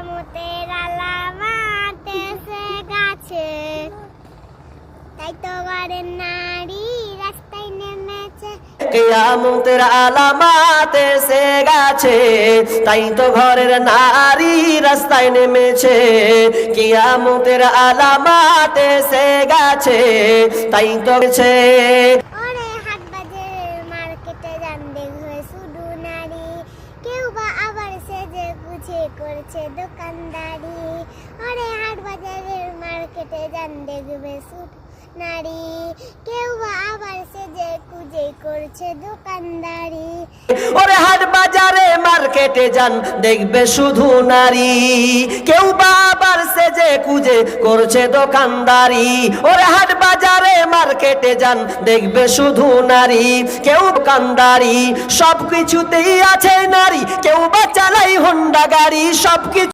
কিয়ামতের আলামত এসে গেছে, তাই তো ঘরের নারী রাস্তায় নেমেছে। কিয়ামতের আলামত এসে গেছে, তাই তো ঘরের নারী রাস্তায় নেমেছে। কিয়ামতের আলামত এসে গেছে, তাই তো গেছে। ওরে হাট বাজারের মার্কেটে যান দেখবে শুধু নারী, কেউ বা আবার সেজে গুছে করছে দোকানদারি। ওরে হাট বাজারের মার্কেটে যান দেখবে শুধু নারী, কেউ বা আবার সেজে গুজে করছে দোকানদারি। ওরে হাট বাজারে মার্কেটে যান দেখবে শুধু নারী, কেউ বা আবার সেজে কুজে করছে দোকানদারি। ওরে হাট বাজারে মার্কেটে যান দেখবে শুধু নারী, কেউ দোকানদারি। সবকিছুতেই আছে নারী, কেউ বা চালাই হোন্ডা গাড়ি। সবকিছু